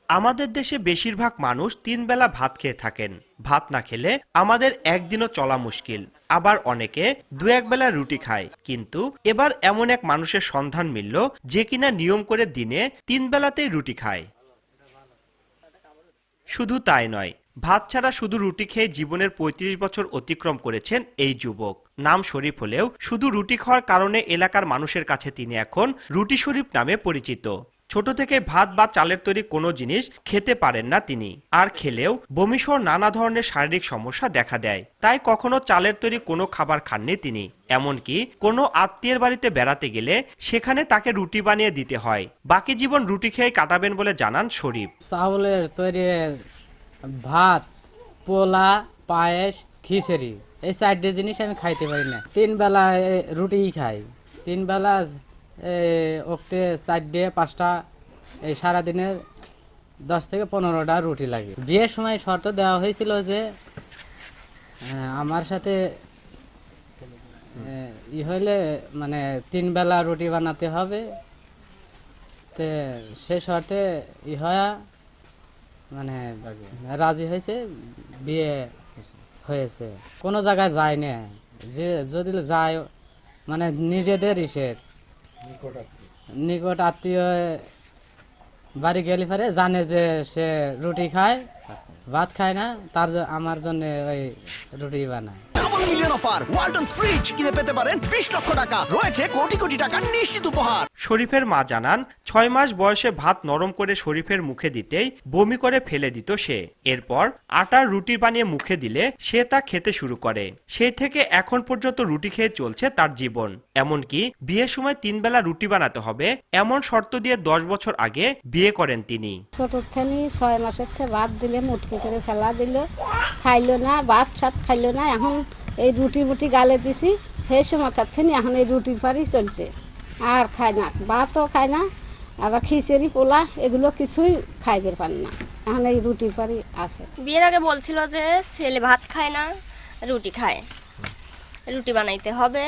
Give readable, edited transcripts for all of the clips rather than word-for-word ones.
আমাদের দেশে বেশিরভাগ মানুষ 3 বেলা ভাত খেয়ে থাকেন। ভাত না খেলে আমাদের একদিনও চলা মুশকিল। আবার অনেকে 2-1 বেলা রুটি খায়। কিন্তু এবার এমন এক মানুষের সন্ধান মিলল যে কিনা নিয়ম করে দিনে 3 বেলাতেই রুটি খায়। শুধু তাই নয়, ভাত ছাড়া শুধু রুটি খেয়ে জীবনের ৩৫ বছর অতিক্রম করেছেন এই যুবক। নাম শরীফ হলেও শুধু রুটি খাওয়ার কারণে এলাকার মানুষের কাছে তিনি এখন রুটি শরীফ নামে পরিচিত। ছোট থেকে ভাত বা চালের তৈরি কোনো জিনিস খেতে পারেন না তিনি, আর খেলেও বমিসহ নানা ধরনের শারীরিক সমস্যা দেখা দেয়। তাই কখনো চালের তৈরি কোনো খাবার খাননি তিনি। এমনকি কোনো আত্মীয়ের বাড়িতে বেড়াতে গেলে সেখানে তাকে রুটি বানিয়ে দিতে হয়। বাকি জীবন রুটি খেয়ে কাটাবেন বলে জানান শরীফ। চাউলের তৈরি ভাত, পোলা, পায়েস, খিচুড়ি, এই 4টে জিনিস আমি খাইতে পারি না। 3 বেলা রুটিই খাই। 3 বেলা ওক্তে 4টে 5টা, এই সারাদিনে 10 থেকে 15টা রুটি লাগে। বিয়ের সময় শর্ত দেওয়া হয়েছিল যে আমার সাথে হইলে মানে 3 বেলা রুটি বানাতে হবে। তো সে শর্তে হয় মানে রাজি হয়েছে, বিয়ে হয়েছে। কোনো জায়গায় যায় না, যে যদি যায় মানে নিজেদের নিকট আত্মীয় বাড়ি গেলে পরে জানে যে সে রুটি খায়, ভাত খায় না, তার আমার জন্য ওই রুটি বানায়। Double million offer Walton fridge কিনে পেতে পারেন 20 লক্ষ টাকা, রয়েছে কোটি কোটি টাকার নিশ্চিত উপহার। শরীফের মা জানান, 6 মাস বয়সে ভাত নরম করে শরীফের মুখে দিতেই বমি করে ফেলে দিত সে। এরপর আটার রুটি বানিয়ে মুখে দিলে সে তা খেতে শুরু করে। সেই থেকে এখন পর্যন্ত রুটি খেয়ে চলছে তার জীবন। এমনকি বিয়ের সময় 3 বেলা রুটি বানাতে হবে এমন শর্ত দিয়ে 10 বছর আগে বিয়ে করেন তিনি। ছোট থেকে 6 মাসের থেকে ভাত দিলে মুটকি করে ফেলা দিল, খাইলো না, ভাত সাত খাইলো না। এখন এই রুটি মুটি গালে দিছি, সেই সময়কার থেকে এখন এই রুটির পারি চলছে, আর খায় না, ভাতও খায় না, আবার খিচুড়ি পোলা এগুলো কিছুই খাইবে পারে না। এখন এই রুটির পারি আছে। বিয়ের আগে বলছিল যে ছেলে ভাত খায় না, রুটি খায়, রুটি বানাইতে হবে,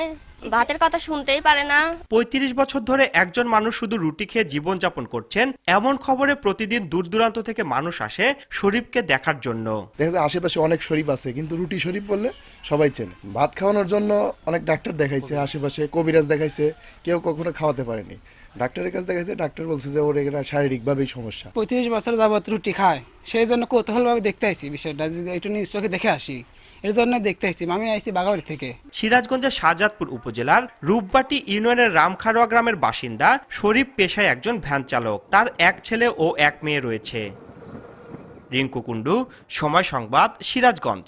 ভাতের কথা শুনতেই পারে না। ৩৫ বছর ধরে একজন মানুষ শুধু রুটি খেয়ে জীবনযাপন করছেন এমন খবরে প্রতিদিন দূর দূরান্ত থেকে মানুষ আসে শরীফকে দেখার জন্য। দেখা যায় আশেপাশে অনেক শরীফ আছে, কিন্তু রুটি শরীফ বললে সবাই চেনে। ভাত খাওয়ানোর জন্য অনেক ডাক্তার দেখাইছে, আশেপাশে কবিরাজ দেখাইছে, কেউ কখনো খাওয়াতে পারেনি। ডাক্তারের কাছে দেখাইছে, ডাক্তার বলছে যে ওর এটা শারীরিকভাবেই সমস্যা। 35 বছর যাবত রুটি খায়, সেই জন্য কৌতূহলভাবে দেখতে আসি বিষয়টা, যে একটু নিজ চোখে দেখে আসি, এর জন্য দেখতে আসছি। আমি আইছি বাগাবাড়ি থেকে। সিরাজগঞ্জের শাহজাদপুর উপজেলার রূপবাটি ইউনিয়নের রামখারোয়া গ্রামের বাসিন্দা শরীফ পেশায় একজন ভ্যান চালক। তার এক ছেলে ও এক মেয়ে রয়েছে। রিঙ্কু কুন্ডু, সময় সংবাদ, সিরাজগঞ্জ।